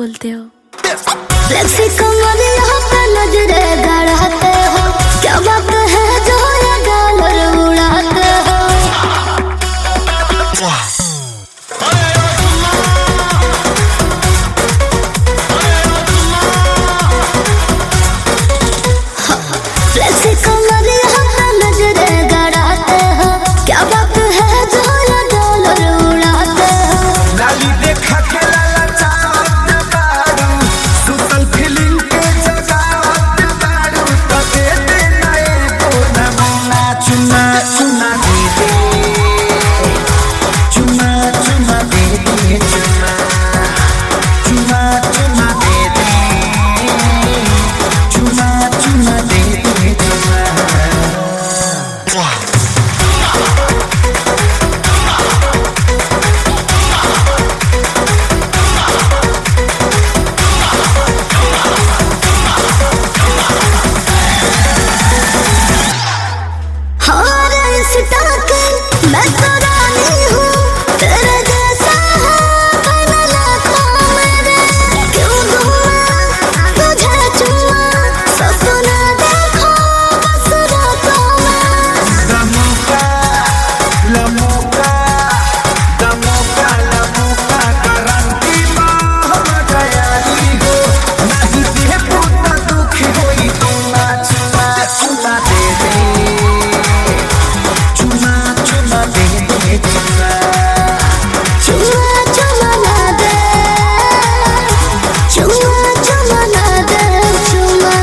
बोलते हो। फ्लेक्सी कमरिया पे नजरे गड़ाते हो, क्या बात है जो ये गालर उड़ाते हो। फ्लेक्सी कमरिया पे नजरे गड़ाते हो, क्या बात है जो ये गालर उड़ाते हो। लाली देखा के लाला चावत बारू, सुतल फीलिंग के जगावत बारू, तो दे दे नए को नमूना चुना चुना दे दे, चुना चुना दे दे, चुना चुना चुना दे दे, चुना चुना दे दे, चुना। हर इंस्टा के मैं तो रानी हूँ, तेरे जैसा है बन लाखों मेरे। क्यों दूँ मैं तुझे चुम्मा, सपना देखो बस रातों में। लमोका लमोका लमोका लमोका गारंटी हम गयाली हो, नहीं दे पुतना दुख होई तो ना चुमा चुमा दे दे, चुमा चुमा दे दे, चुमा चुम्मा चुम्मा ना दे, चुम्मा चुम्मा ना दे, चुम्मा।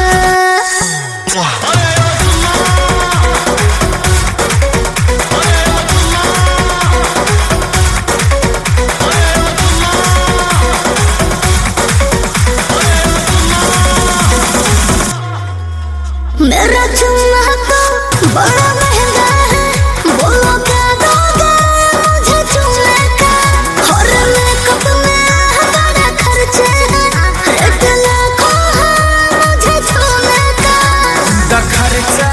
मेरा चुम्मा तो बड़ा महंगा है, बोलो क्या दोगे मुझे चुम्मे का। और मेकअप में बड़े खर्चे हैं, रेट लाखों है मुझे छूने का। द खर्चा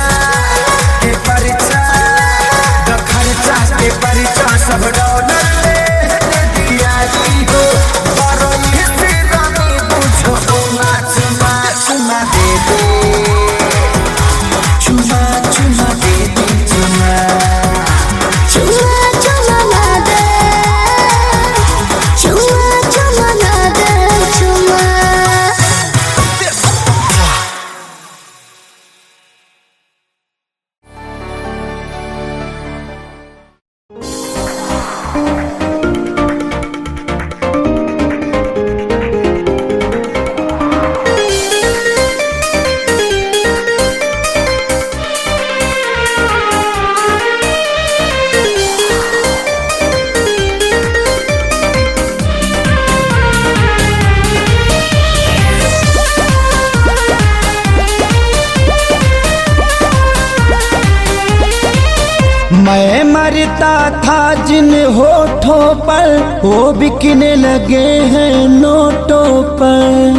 के परिचा, द खर्चा के परिचा सब डॉलर ले दिया जी हो, बरो ये तेरा में पूछो ना चुमा चुमा दे दे, चुमा चुमा दे दे, चुमा चुम्मा चुम्मा ना दे, चुम्मा चुम्मा ना दे, चुम्मा। मैं मरता था जिन होठों पर, वो बिकने लगे हैं नोटों पर।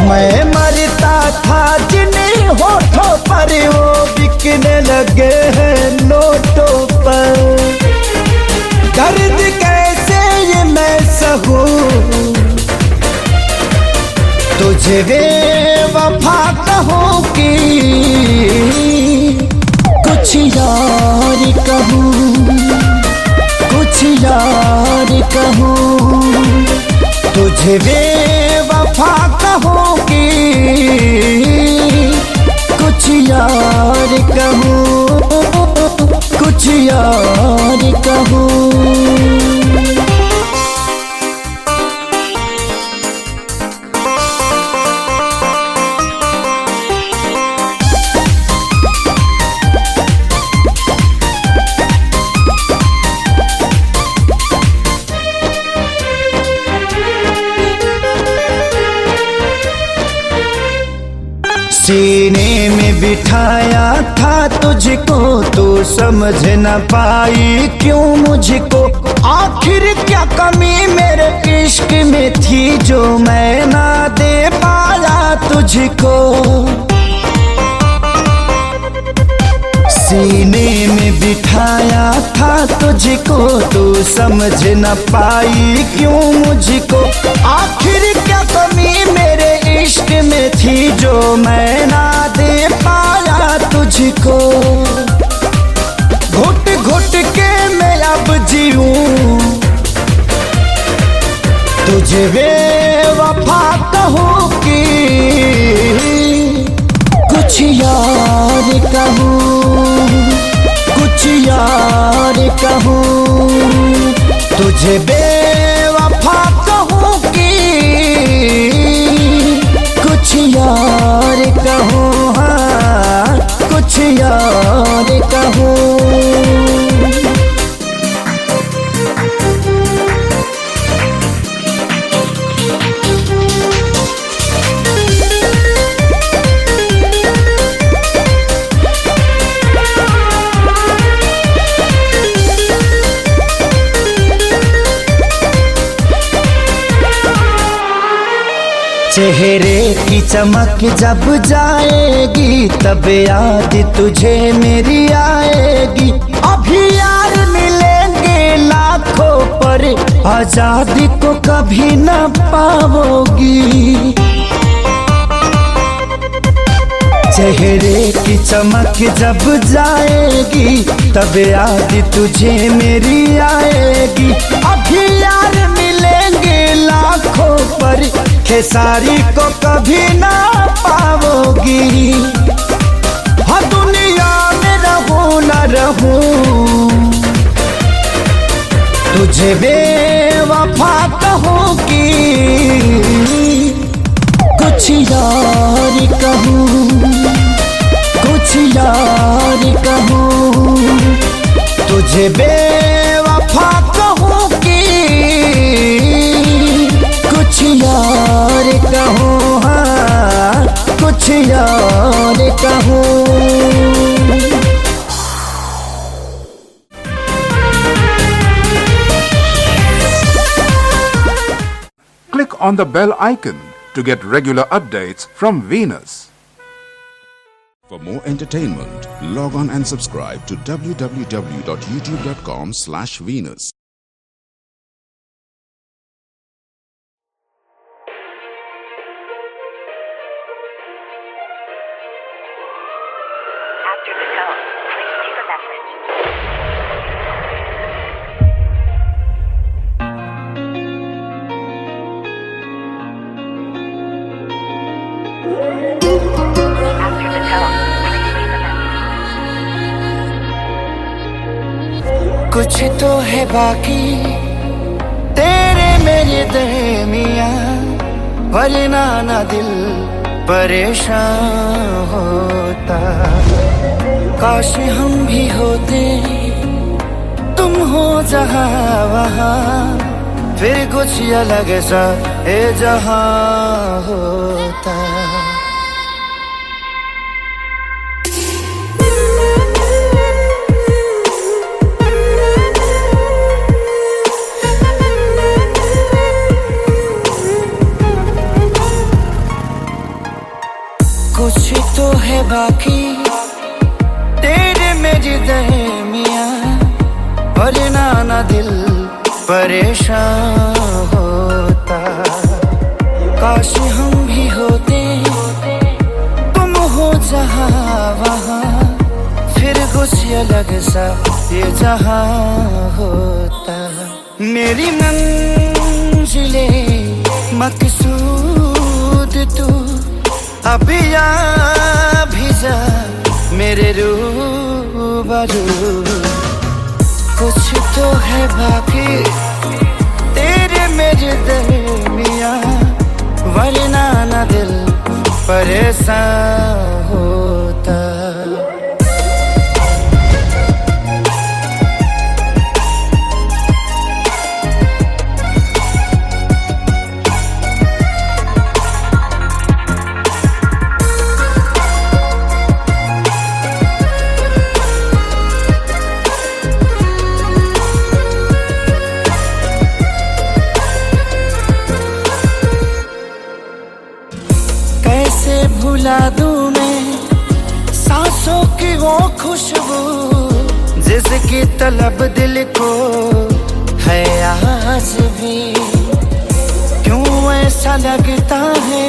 मैं मरता था जिन होठों पर, वो बिकने लगे हैं नोटों पर। दर्द कैसे ये मैं सहूं, तुझे बेवफा कहूँ कि कुछ यार कहूँ, कुछ यार कहूँ। तुझे बेवफा कहूँ कि कुछ यार कहूँ, कुछ यार कहूँ। सीने में बिठाया था तुझको, तू समझ न पाई क्यों मुझको। आखिर क्या कमी मेरे इश्क में थी जो मैं ना दे पाया तुझको। सीने में बिठाया था तुझको, तू समझ न पाई क्यों मुझको। आखिर क्या कमी मेरे इश्क में थी जो मैं ना दे पाया तुझको। घुट घुट के मैं अब जीऊं, तुझे बेवफा कहूँ कि कुछ यार कहूँ, कुछ यार कहूँ। तुझे बेवफा कहूँ कि कुछ यार कहूँ, हाँ कुछ यार कहूँ। चेहरे की चमक जब जाएगी तब याद तुझे मेरी आएगी। अभी यार मिलेंगे लाखों पर आजादी को कभी न पाओगी। चेहरे की चमक जब जाएगी तब याद तुझे मेरी आएगी। अभी यार मिलेंगे लाखों पर खेसारी को कभी ना पाओगी। हाँ दुनिया में रहूं न रहूं, तुझे बेवफा कहूँ कि कुछ यार कहूँ, कुछ यार कहूँ। तुझे बेवफा कहूँ कि कुछ यार कहूँ, हाँ कुछ यार कहूँ। Click on the bell icon to get regular updates from Venus. For more entertainment, log on and subscribe to www.youtube.com/Venus. After the tone, please leave a message. After the tone, please leave a message. कुछ तो है बाकी तेरे मेरे दरमियाँ, वरना ना दिल परेशान होता। काश हम भी होते, तुम हो जहाँ वहाँ, फिर कुछ अलग सा ये जहाँ होता। कुछ तो है बाकी तेरे मेरे दरमियाँ, वरना ना दिल परेशान होता। काश हम भी होते, तुम हो जहाँ वहाँ, फिर कुछ अलग सा ये जहाँ होता। मेरी मंजिले मकसूद तू, अभी आ भी जा मेरे रूबरू। कुछ तो है बाकी तेरे मेरे दरमियाँ, वरना ना दिल परेशान होता। भुला दूं मैं सांसों की वो खुशबू जिसकी तलब दिल को है आज भी। क्यों ऐसा लगता है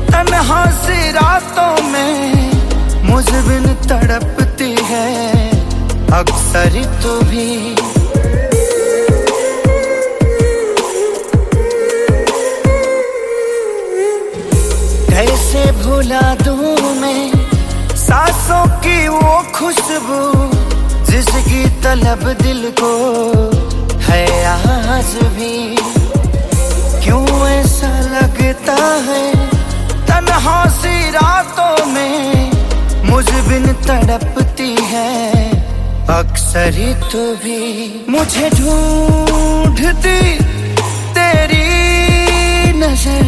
तन्हा सी रातों में मुझ बिन तड़पती है अक्सर तू भी। कैसे भुला दूं मैं सांसों की वो खुशबू जिसकी तलब दिल को है आज भी। क्यों ऐसा लगता है तन्हा सी रातों में मुझ बिन तड़पती है अक्सर तू भी। मुझे ढूंढती तेरी नजर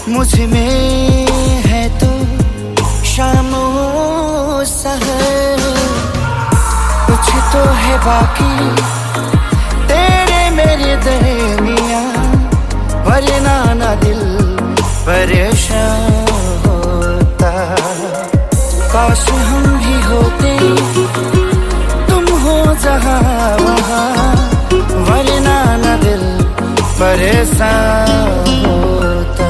मुझ में है तो शाम सहर। कुछ तो है बाकी तेरे मेरे दरमिया वरना ना दिल परेशान होता। काश हम भी होते तुम हो जहाँ वहाँ वरना ना दिल परेशान होता।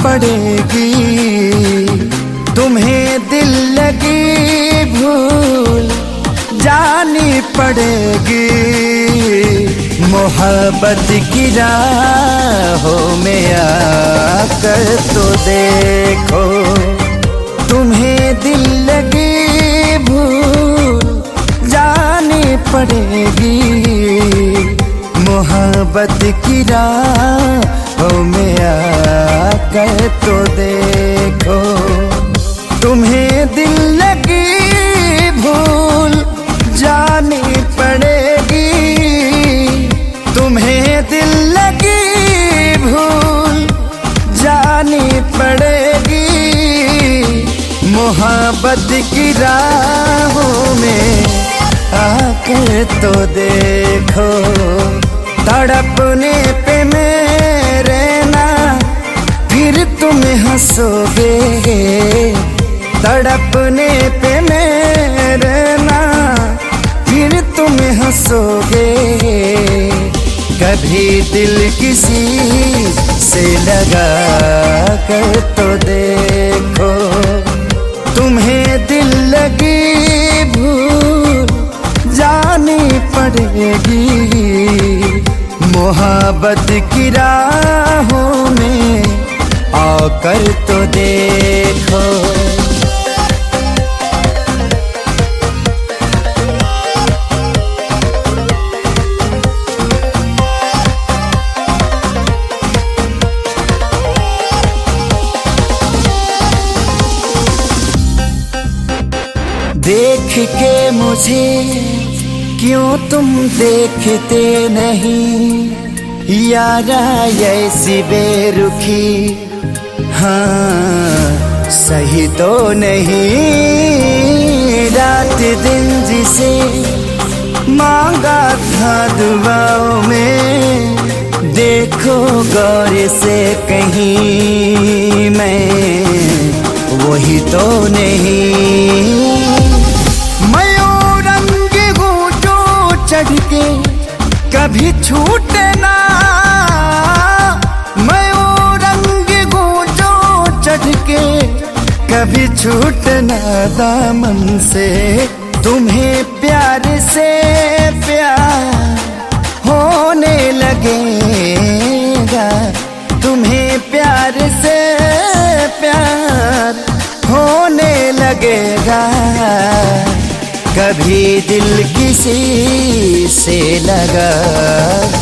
पड़ेगी, तुम्हें दिल लगी भूल जानी पड़ेगी। मोहब्बत की राहों में आकर तो देखो, तुम्हें दिल लगी भूल जानी पड़ेगी। मोहब्बत की राहों में आकर तो देखो, तुम्हें दिल लगी भूल जानी पड़ेगी। तुम्हें दिल लगी भूल जानी पड़ेगी। मोहब्बत की राहों में आकर तो देखो, तड़पने पे मेरे ना फिर तुम हंसोगे। तड़पने पे मेरे ना फिर तुम हंसोगे। कभी दिल किसी से लगा कर तो देखो, तुम्हें दिल लगी भूल जानी पड़ेगी। मोहब्बत की राहों में आकर तो देखो। देख के मुझे क्यों तुम देखते नहीं, यारा ऐसी बेरुखी हाँ सही तो नहीं। रात दिन जिसे मांगा था दुआओं में, देखो गौर से कहीं मैं वही तो नहीं। चढ़ के कभी छूटे ना, मैं वो रंग जो चढ़ के कभी छूटे ना दामन से। तुम्हें प्यार से प्यार होने लगेगा, तुम्हें प्यार से प्यार होने लगेगा। कभी दिल किसी से लगा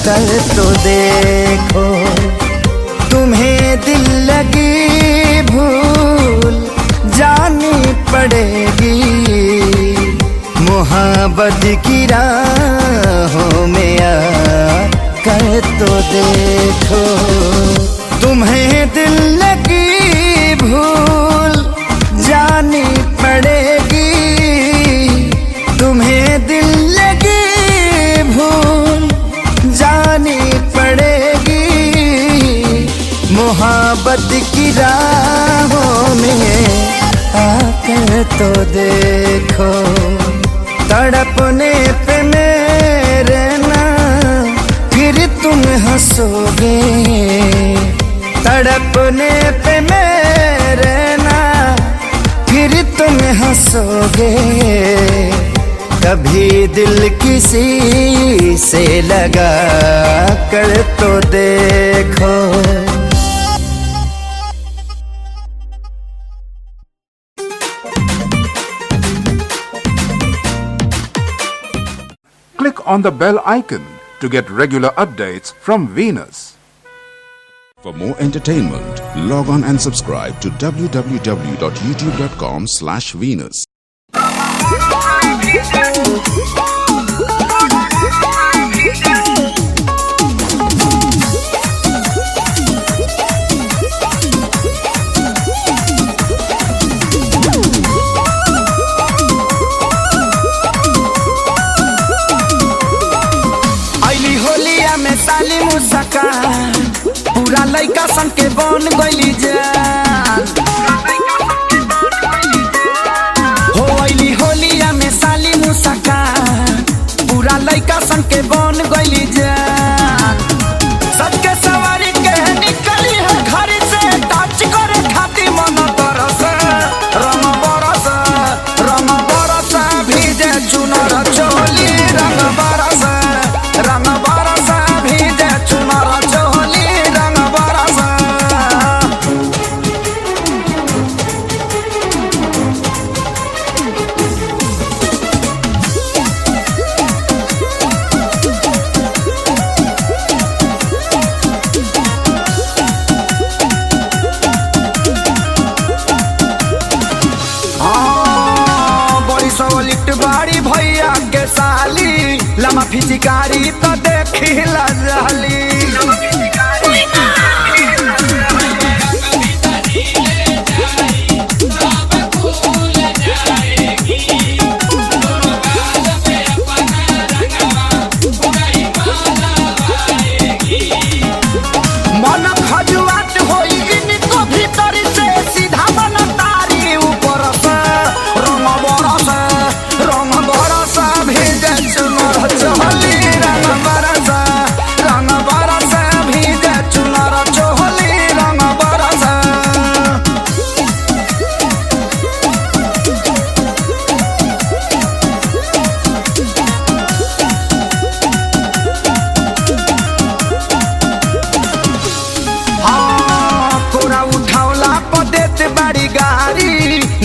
कर तो देखो, तुम्हें दिल लगी भूल जानी पड़ेगी। मोहब्बत की राहों में आकर तो देखो, तुम्हें दिल लगी भूल जानी पड़ेगी। तुम्हें दिल लगी भूल जानी पड़ेगी। मोहब्बत की राहों में आकर तो देखो, तड़पने पे मेरे ना फिर तुम हंसोगे। तड़पने पे मेरे ना फिर तुम हंसोगे। कभी दिल किसी से लगा कर तो देखो। Click on the bell icon to get regular updates from Venus. For more entertainment, log on and subscribe to www.youtube.com/Venus. आइली होलिया में साली मुसका, पूरा लइका सन के बन गइली जान। हो आइली होलिया में साली मुसका, पूरा लइका सन के बन गइली जान। सबके सवारी के निकली है घर से टच फिजिकारी तो देखी ला जाली मन खजुआत होई इनको भीतर से सीधा मन तारी ऊपर से रंग बरस भेजे चुनर चोली रंग बरस भेजे चुनर चोली रंग बरस कोरा उठावला पदेत बाड़ी गारी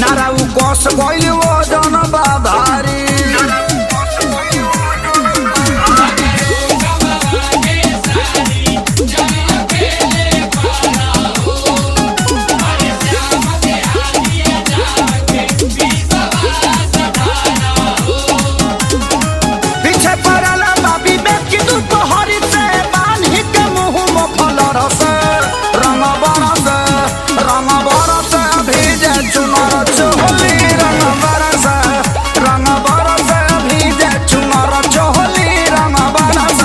नाराउ कोस गइल वो जन बाभारी पीछे पड़ला बाबी में की दोपहरी से बांधी के मुंह में फल रस रंग बरस भेजे चुनर चोली रंग बरस भेजे चुनर चोली रंग बरस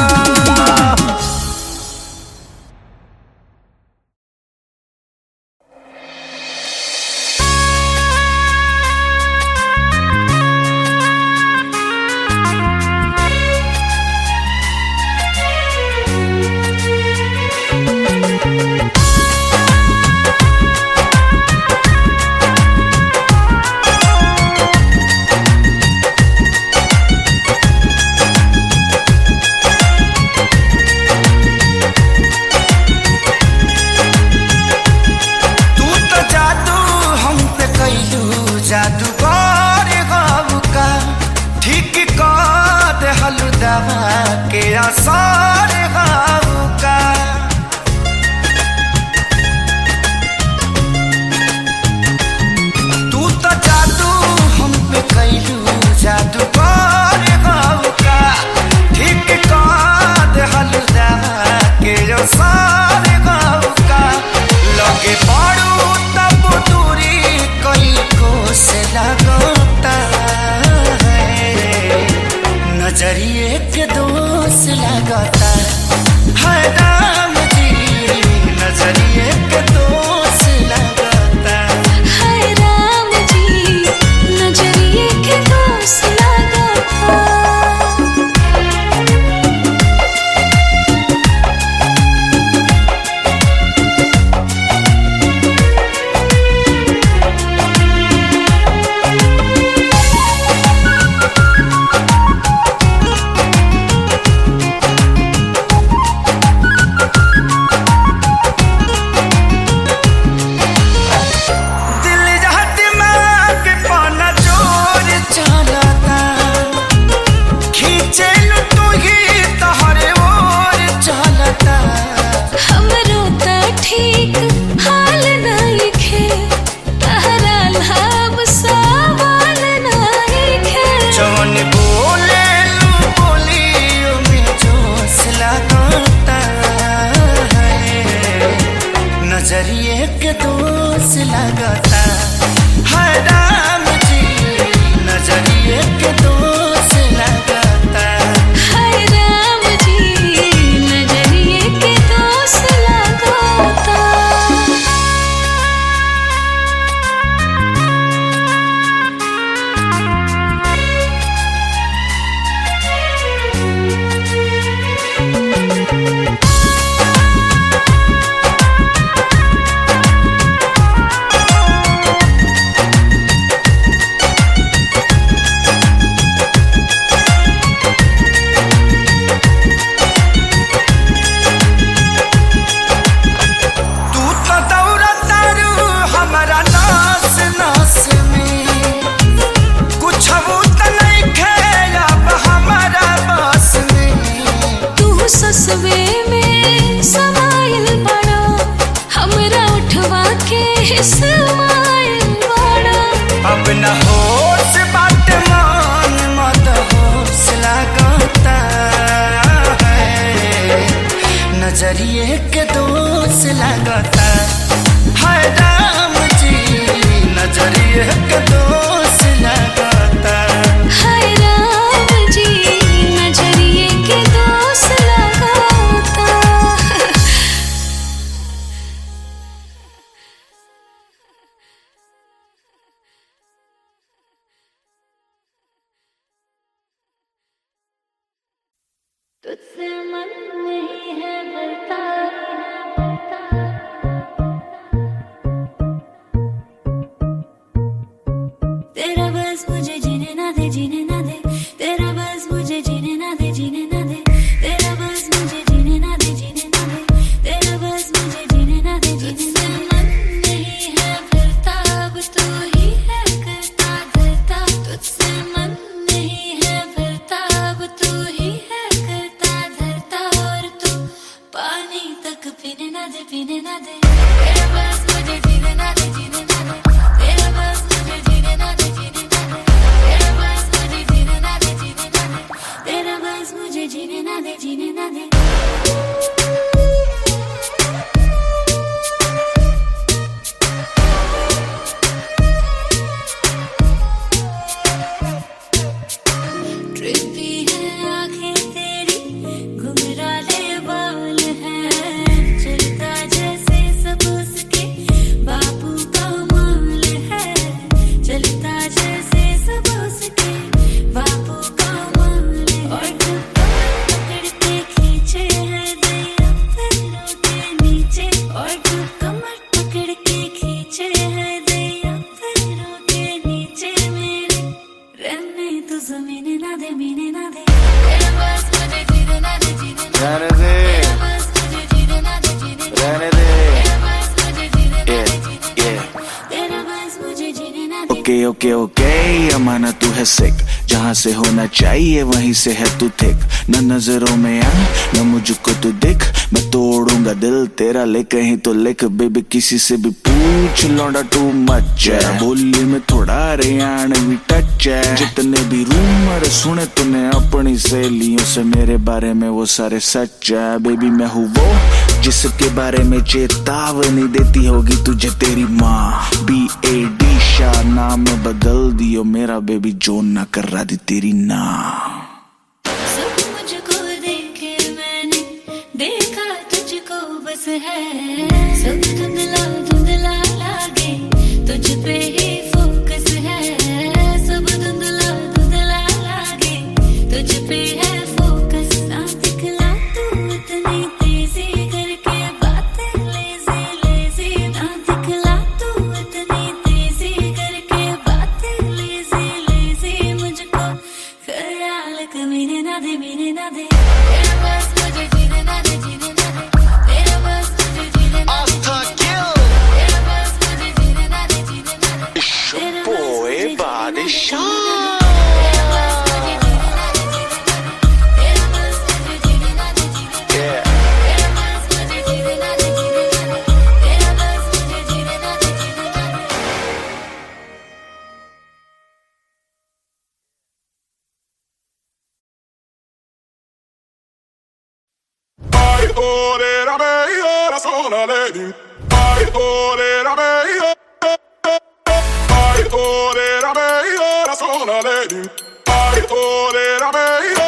तू तो जादू हम पे कैलू जादूगर गाँव का ठीक कर दे हलुदवा के असर गाँव का तू तो जादू हम पे कैलू जादूगर गाँव का ठीक कर दे हलुदवा के असर गाँव का लगे पड़ू तब दूरी कई को से लगता है नजरिए के दोष लगता है तुझसे मन नहीं है भरता तेरा बस मुझे जीने ना दे तेरा बस मुझे जीने ना दे तेरा बस मुझे जीने ना दे तेरा बस मुझे जीने ना दे तुझसे मन नहीं है भरता अब तू ही है करता धरता तुझसे मन नहीं है भरता अब तू ही है करता धरता और तू पानी तक पीने ना दे तेरा बस मुझे जीने ना दे तेरा बस मुझे जीने ना दे तेरा बस मुझे जीने ना दे तेरा बस मुझे जीने ना दे ट्रिपी है आंखें तेरी घुंघराले बाल हैं चलता जैसे सब उसके बापू का माल है चलता जैसे सब उसके बापू का माल है और तू कमर पकड़ के खींचे है दैया पैरों के नीचे और तू कमर पकड़ के खींचे है दैया पैरों के नीचे मेरे रहने तो जमीने ना दे तेरा बस मुझे जीने ना दे रहने दे तेरा बस मुझे जीने ना दे रहने दे तेरा बस मुझे जीने ना दे yeah. तेरा बस मुझे जीने ना दे ओके ओके ओके अमाना तू है सिक जहाँ से होना चाहिए वहीं से है तू थिक न नजरों में आ न मुझको तू दिख मैं तोड़ूंगा दिल तेरा ले कहीं तो लिख बेबी किसी से भी पूछ लौंडा टू मच है बोली में थोड़ा हरियाणवी टच है जितने भी रूमर सुने तूने अपनी सहेलियों से मेरे बारे में वो सारे सच है बेबी मैं हूँ वो जिसके बारे में चेतावनी देती होगी तुझे तेरी माँ BAD शाह नाम बदल दियो मेरा बेबी जोन ना कर रहा दी तेरी ना सब मुझको देखे मैंने देखा तुझको बस है सब धुंधला लागे तुझ पे ही फोकस है सब धुंधला लागे तुझ पे है फोकस ना दिखला तू इतनी तेजी करके बातें लेजी ना दिखला तू इतनी तेजी करके बातें लेजी मुझको ख्याल कमीने ना दे तेरा बस मुझे जीने ना दे तेरा बस मुझे जीने ना दे तेरा बस मुझे जीने ना दे तेरा boy body shot तेरा बस मुझे जीने ना दे तेरा बस मुझे जीने ना दे तेरा बस मुझे जीने ना दे तेरा बस मुझे जीने ना दे Ai ore me ora sono lady. Ai ore me Ai ore me ora sono lady. Ai ore me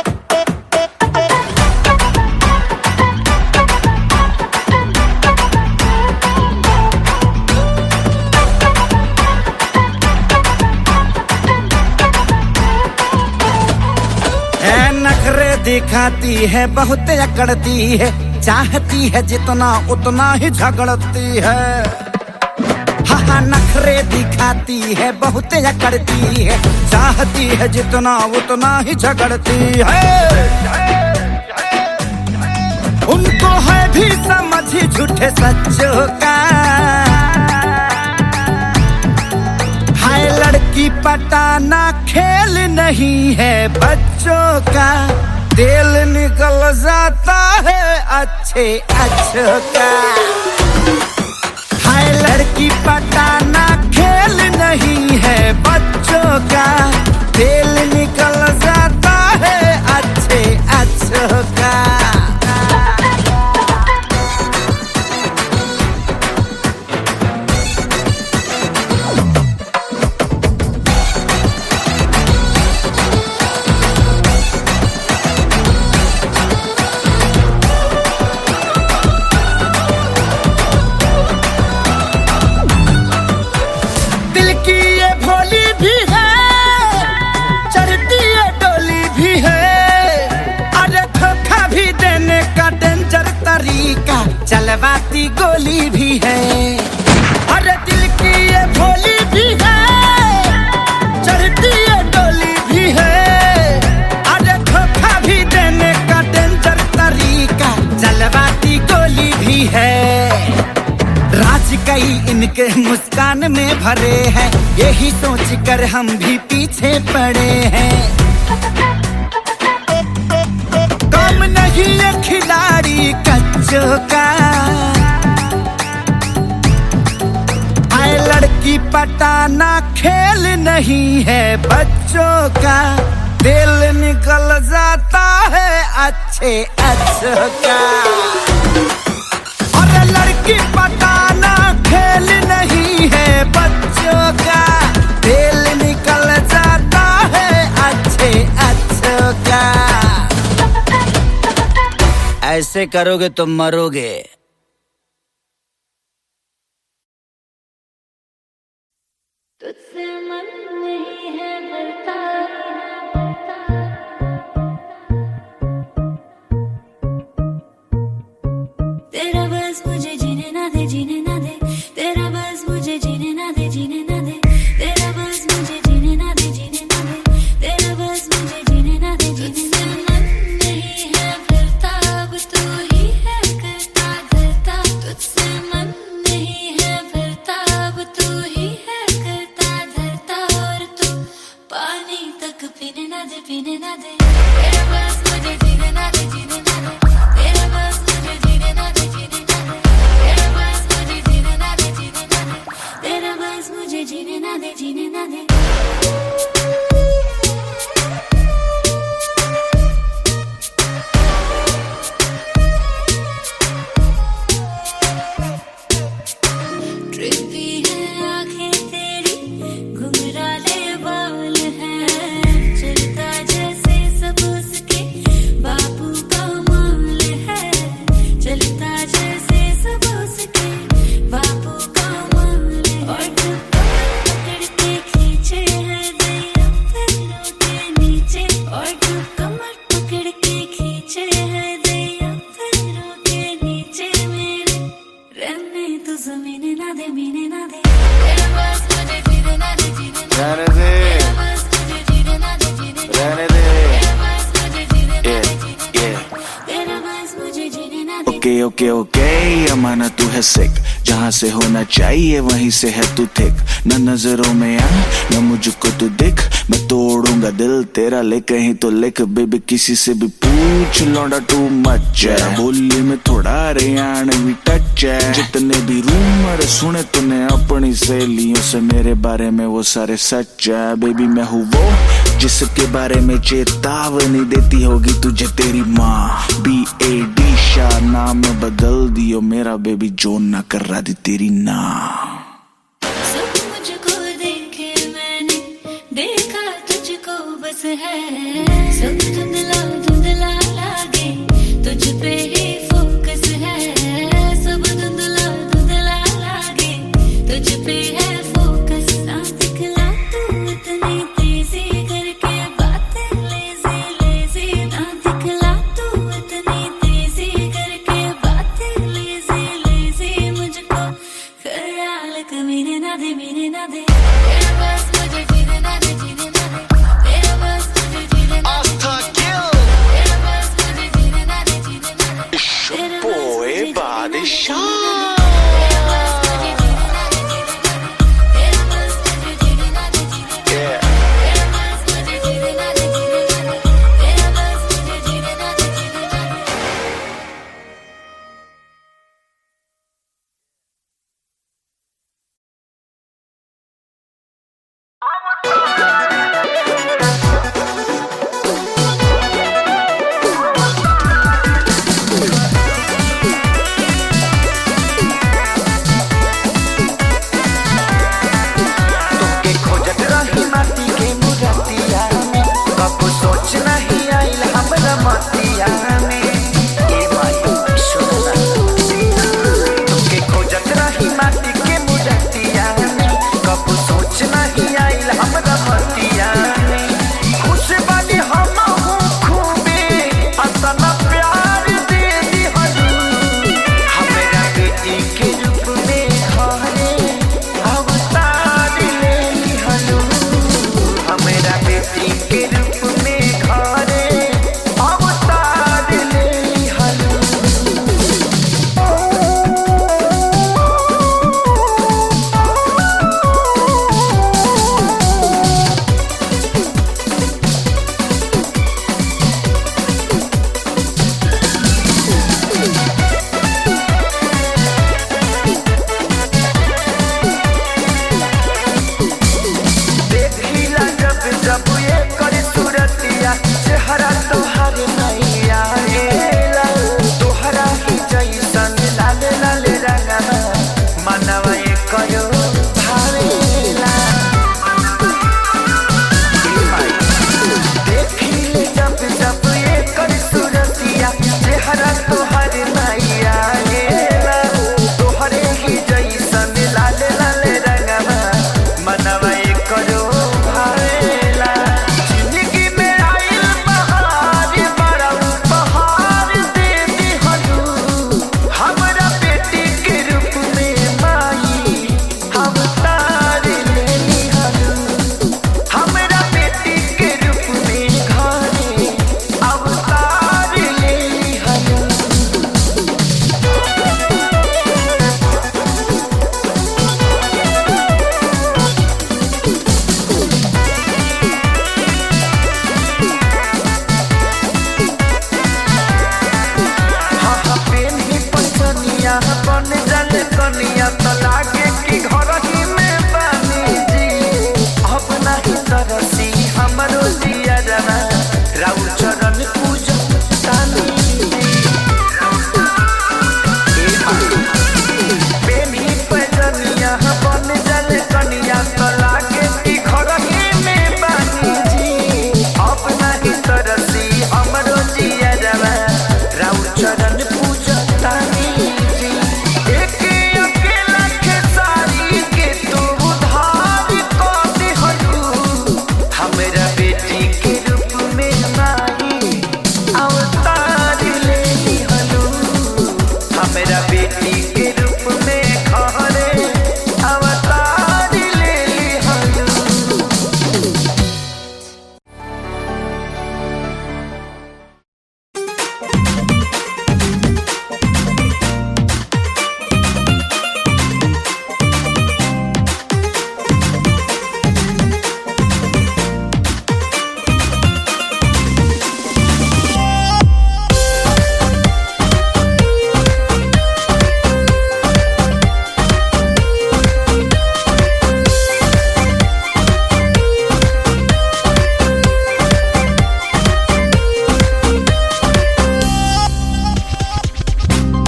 नखरे दिखाती है बहुत अकड़ती है चाहती है जितना उतना ही झगड़ती है हाँ नखरे दिखाती है बहुत अकड़ती है चाहती है जितना उतना ही झगड़ती है उनको है भी समझ झूठे सच्चों का हाय लड़की पटाना खेल नहीं है बच्चों का दिल निकल जाता है अच्छे अच्छों का हाय लड़की पटाना खेल नहीं है बच्चों का दिल निकल जाता है अच्छे अच्छों का चलती है डोली भी है, अरे धोखा भी देने का डेंजर तरीका, चलवाती गोली भी है। राज कई इनके मुस्कान में भरे हैं, यही सोच कर हम भी पीछे पड़े हैं। कम नहीं है खिलाड़ी कच्चों का, आए लड़की पटाना खेल नहीं है बच्चों का, दिल निकल जाता है अच्छे अच्छों का। और लड़की पटाना खेल नहीं है बच्चों का, दिल निकल जाता है अच्छे अच्छों का। ऐसे करोगे तो मरोगे। तुझसे मन नहीं है भरता, तेरा बस मुझे जीने ना दे, जीने ना दे, तेरा बस मुझे जीने ना दे, जीने ना दे, तेरा बस मुझे जीने ना दे, जीने ना दे, तेरा बस मुझे जीने ना दे, जीने ना दे। मन नहीं है भरता, अब तू ही है करता धरता, तुझसे मन नहीं है भरता, अब तू ही है करता धरता, और तू पानी तक पीने ना दे, पीने ना दे, तेरा बस मुझे जीने ना दे, जीने ना दे, तेरा बस मुझे जीने ना दे, जीने ना दे, तेरा बस मुझे जीने ना दे, जीने ना दे, तेरा बस मुझे जीने ना दे, जीने ना दे। ट्रिपी है आंखें तेरी, घुंघराले बाल हैं, चलता जैसे सब उसके बापू का माल है, चलता जैसे सब उसके बापू का माल है, और जो कमर पकड़ के खींचे है दैया पैरों के नीचे, और जो कमर पकड़ के खींचे है दैया पैरों के नीचे, मेरे रहने तो जमीन ना दे, मीने ना दे, तेरा बस मुझे जीने ना दे, जीने ना दे, तेरा बस मुझे जीने ना दे, जीने ना दे, तेरा बस मुझे जीने ना दे, जीने ना दे, तेरा बस मुझे जीने ना दे। ओके ओके ओके अमाना तू है सिक, जहाँ से होना चाहिए वहीं से है तू थिक, न नजरों में आ न मुझको तू दिख, मैं तोड़ूंगा दिल तेरा ले कहीं तो लिख, बेबी किसी से भी पूछ लौंडा टू मच है, बोली में थोड़ा हरियाणवी टच है, जितने भी रूमर सुने तूने अपनी सहेलियों से मेरे बारे में वो सारे सच है, बेबी मैं हूँ वो जिसके बारे में चेतावनी देती होगी तुझे तेरी माँ, BAD शाह नाम बदल दियो मेरा, बेबी जो ना कर रहा दी तेरी ना। सब मुझको देखे मैंने, देखा तुझको बस है, सब धुंधला धुंधला लागे, तुझ पे ही फोकस है, सब धुंधला धुंधला लागे, तुझ पे है फोकस, ना दिखला तू इतनी तेजी करके बातें लेजी लेजी, ना दिखला तू इतनी तेजी करके बातें लेजी लेजी, मुझको ख्याल कमीने ना दे, मीने ना दे, तेरा बस मुझे जीने ना दे, जीने ना दे, तेरा बस मुझे जीने ना दे, तेरा बस मुझे जीने ना दे, जीने ना दे, तेरा बस मुझे जीने ना दे, तेरा बस मुझे जीने ना दे, जीने ना दे, तेरा बस मुझे जीने ना दे, जीने ना दे, तेरा बस मुझे जीने ना दे, जीने ना दे, तेरा बस मुझे जीने ना दे, जीने ना दे। तुमके खोजत रही माटी के मुरतिया में, कब सोच नहीं आइल हमरा मतिया में, ए माई सुनना, तुमके खोजत रही माटी के मुरतिया में, कब सोच नहीं आइल हमरा मतिया में, खुश बानी हम हूँ खूबे, अतना प्यार दे दिहलू, हमरा बेटी के रूप में घरे अवतार ले लिहलू, तरसी हमरो जिया जना राउ चरण पूजा तानी बेनी पैजनिया बन जल कनिया कला के की खरही में बानी जी अब नहीं तरसी हमरो जिया जना राउ चरण पूजा तानी जी एक अकेला खेसारी के तू उधार को दिहलू हमरा बेटी के रूप में माई अवतार ले लिहलू हमरा बेटी के रूप में खहरे अवतार ले लिहलू।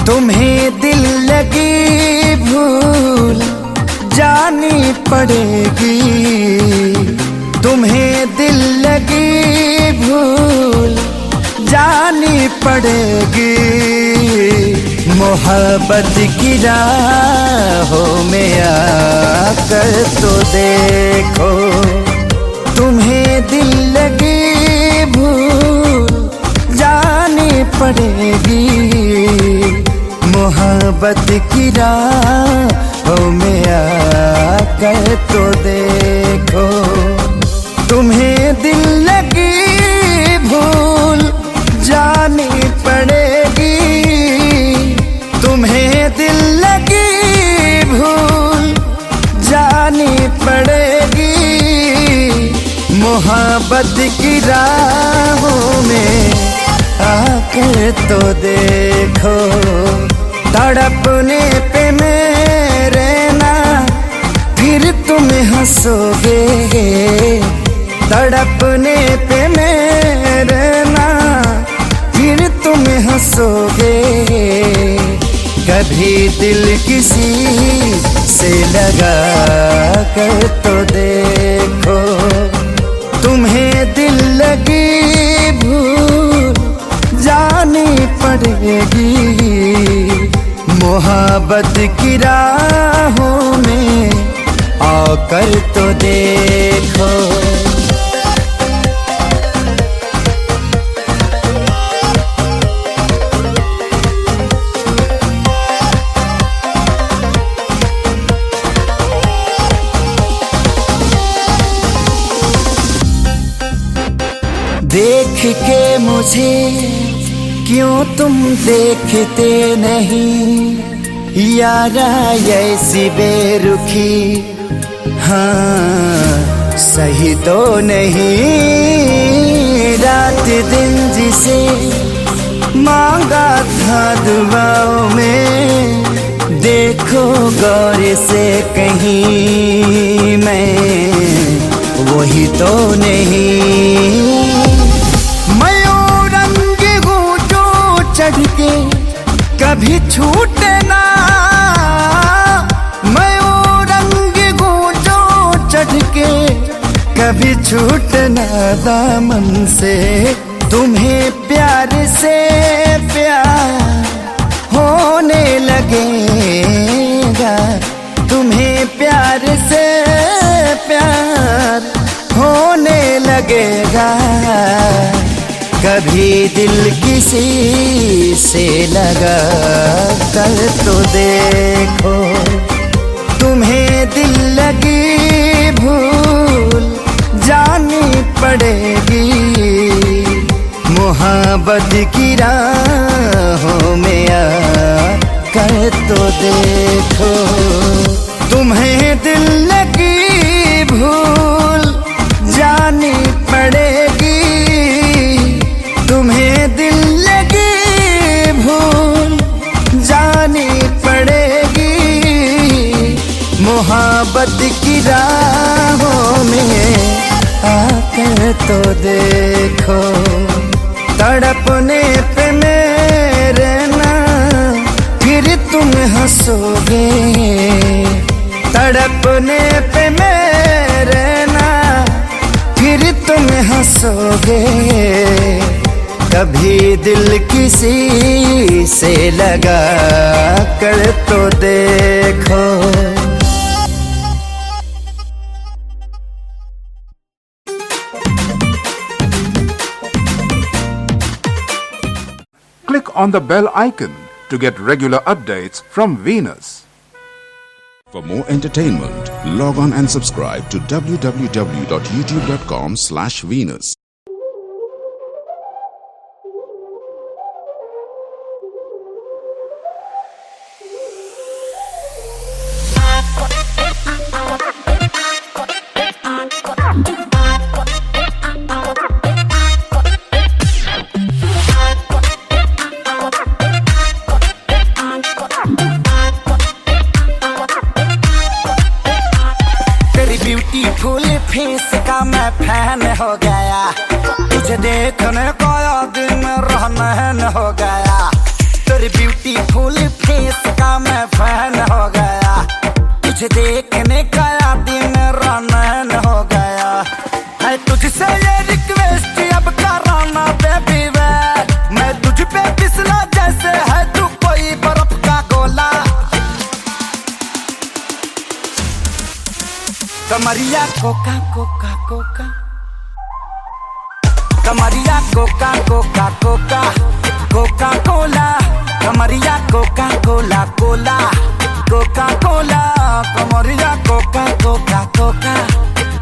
तुम्हें दिल लगी भूल जानी पड़ेगी, तुम्हें दिल लगी भूल जानी पड़ेगी। मोहब्बत की राहों में आकर तो देखो, तुम्हें दिल लगी भूल जानी पड़ेगी। मोहब्बत की राहों में आकर तो देखो, तुम्हें दिल लगी भूल जानी पड़ेगी। तुम्हें दिल लगी भूल जानी पड़ेगी। मोहब्बत की राहों में आकर तो देखो, तड़पने पे मेरे ना फिर तुम हंसोगे। तड़पने पे मेरे ना फिर तुम हंसोगे। कभी दिल किसी से लगा कर तो देखो, तुम्हें दिल लगी भूल जानी पड़ेगी। मोहब्बत की राहों में आकर तो देखो। देख के मुझे क्यों तुम देखते नहीं, यारा ऐसी बेरुखी हाँ सही तो नहीं। रात दिन जिसे मांगा था दुआओं में, देखो गौर से कहीं मैं वही तो नहीं। चढ़ के कभी छूटे ना, मैं वो रंग गूंजो चढ़ के कभी छूटे ना दामन से। तुम्हें प्यार से प्यार होने लगेगा, तुम्हें प्यार से प्यार होने लगेगा। कभी दिल किसी से लगा कर तो देखो, तुम्हें दिल लगी भूल जानी पड़ेगी। मोहब्बत की राहों में आकर तो देखो, तुम्हें दिल लगी भूल जानी पड़ेगी। तुम्हें दिल लगी भूल जानी पड़ेगी। मोहब्बत की राहों में तो देखो, तड़पने पे मेरे ना फिर तुम हंसोगे, तड़पने पे मेरे ना फिर तुम हंसोगे। कभी दिल किसी से लगा कर तो देखो। Click on the bell icon to get regular updates from Venus. For more entertainment, log on and subscribe to www.youtube.com/Venus. Beautiful face का मैं फैन हो गया, तुझे देखने को दिन रहन हो गया। तेरी ब्यूटीफुल फेस का मैं फैन हो गया, तुझे देखने का दिन रहन हो गया। है तुझसे ये रिक्वेस्ट अब कराना बेबी वे, मैं तुझ पे फिसला जैसे है तू कोई बर्फ का गोला। कमरिया कोका कोका कोका, कमरिया कोका कोका कोका, कोका कोला। कमरिया कोका कोला कोला, कोका कोला। कमरिया कोका कोका कोका,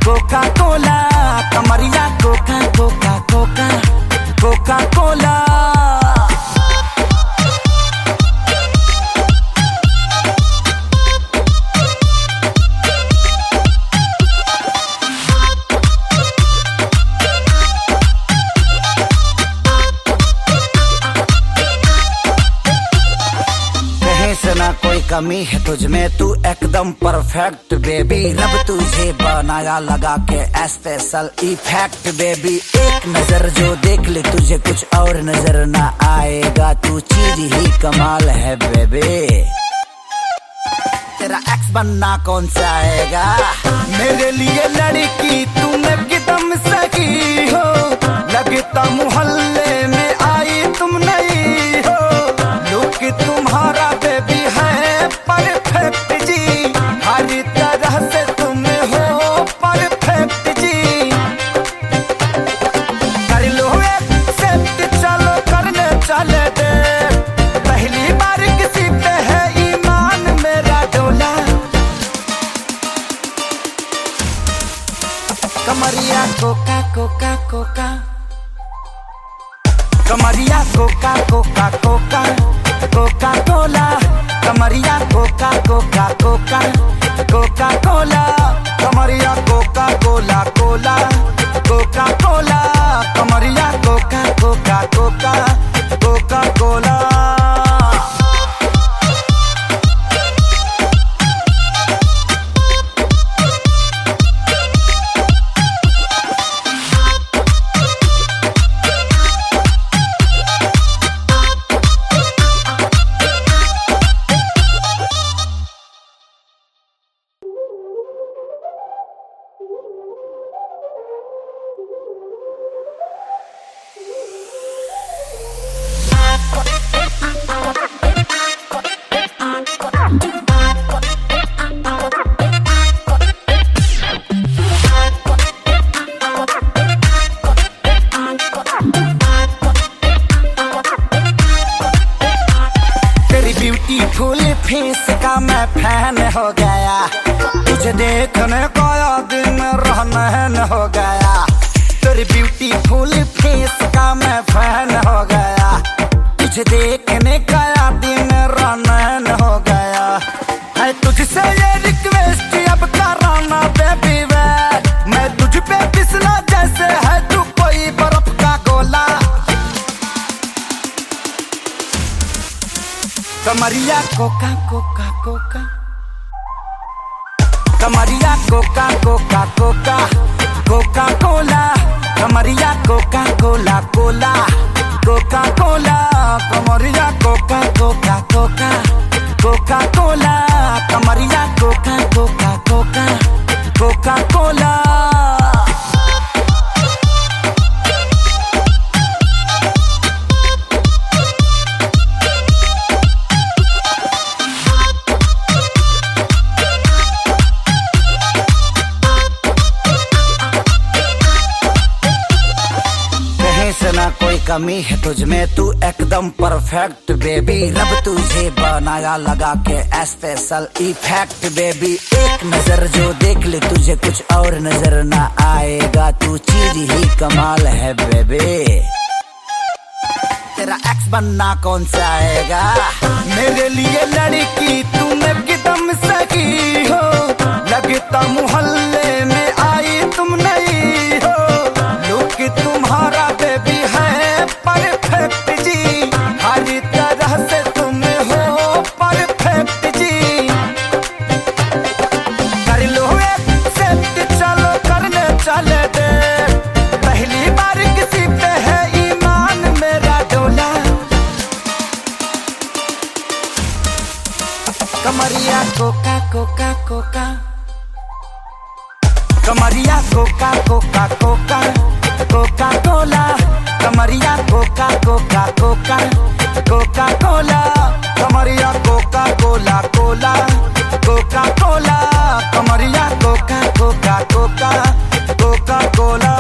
कोका कोला। कमरिया कोका कोका कोका, कोका कोला। ना कोई कमी है तुझ में, तू एकदम परफेक्ट बेबी। रब तुझे बनाया लगा के स्पेशल इफेक्ट बेबी। एक नजर जो देख ले तुझे कुछ और नजर ना आएगा, तू चीज ही कमाल है बेबी। तेरा एक्स बनना कौन सा आएगा, मेरे लिए लड़की तुम एकदम सही हो। लगता मोहल्ले में आई तुम नहीं हो, लुक तुम्हारा बेबी है परफेक्ट जी। हर तरह से तुम हो परफेक्ट जी। कर लो एक्सेप्ट, चलो करने चले दे। पहली बार किसी पे है ईमान मेरा डोला। कमरिया कोका कोका कोका, कमरिया कोका कोका कोका, कोका कोला। कमरिया कोका कोका कोका, कोका कोला। कमरिया कोका कोला कोला, कोका कोला। कमरिया कोका कोका कोका, कोका कोला। ब्यूटीफुल फेस का मैं फैन हो गया, तुझे देखने को दिन रहन हो गया। तेरी ब्यूटीफुल फेस का मैं फैन हो गया, तुझे देखने का दिन रहन हो गया। है तुझसे ये रिक्वेस्ट अब कराना बेबी वे, मैं तुझ पे फिसला जैसे है तू कोई बर्फ का गोला। कमरिया कोका कोका कोका, कमरिया कोका कोका कोका, कोका कोला। कोका कोला कोला कोका कोला कमरिया कोका कोका कोका कोका कोला कमरिया कोका कोका कोका कोका कोला। ना कोई कमी है तुझ में, तू एकदम परफेक्ट बेबी। रब तुझे बनाया लगा के स्पेशल इफेक्ट बेबी। एक नजर जो देख ले तुझे कुछ और नजर ना आएगा, तू चीज ही कमाल है बेबी। तेरा एक्स बनना कौन सा आएगा? मेरे लिए लड़की तुम एकदम सही हो, लगता मोहल्ले में आई तुम नहीं हो। लुक तुम्हारा बेबी है परफेक्ट जी, हर तरह से तुम हो परफेक्ट जी। कर लो एक्सेप्ट, चलो करने चले दे। पहली बार किसी पे है ईमान मेरा डोला। कमरिया कोका कोका कोका कमरिया कोका कोका कोका कोका कोला कमरिया कोका कोका कोका कोका कोला कमरिया कोका कोला कोला कोका कोला कमरिया कोका कोका कोका कोका कोला।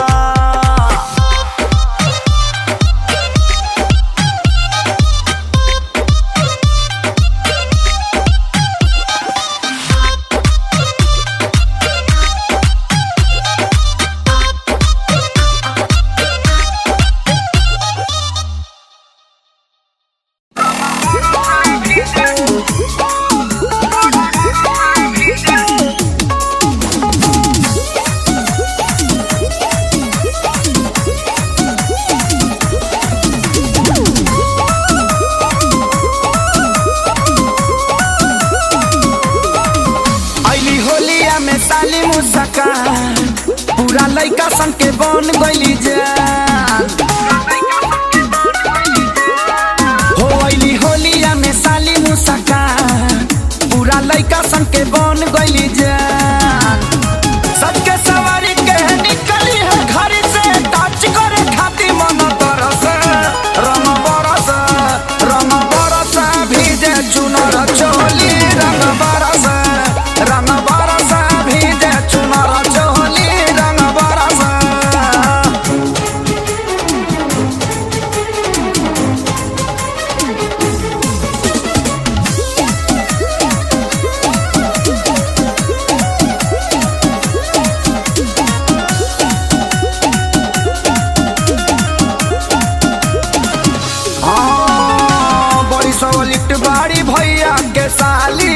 पूरा लइका संग के बन गइली जान हो अइली होलिया में साली मुस्कान। पूरा लइका संग के बन गइली जान। सबके सवारी के निकली है घर से, टच करे खातिर मन तरस। रंग बरस भीजे चुनर चोली। रंग बरस भीजे चुनर चोली। रंग बरस बाड़ी भैया के साली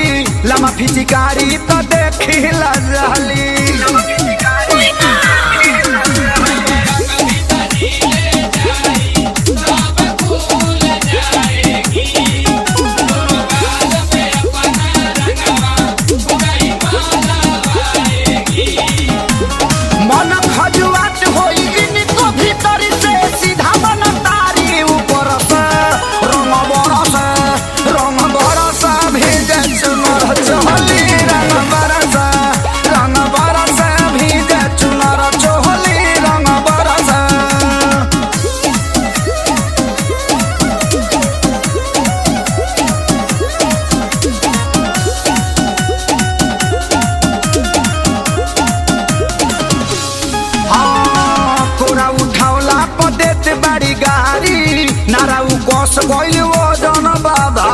लमा फिचिकारी तो देखी लजाली। मन खजुआत होई इनको भीतर से, सीधा मन तारी ऊपर से। रंग बरस भीजे चुनर चोली। रंग बरस भीजे चुनर चोली। रंग बरस कोरा उठावला पर देत बाड़ी गाड़ी। नारा उ कोस गइल वो जन बाबा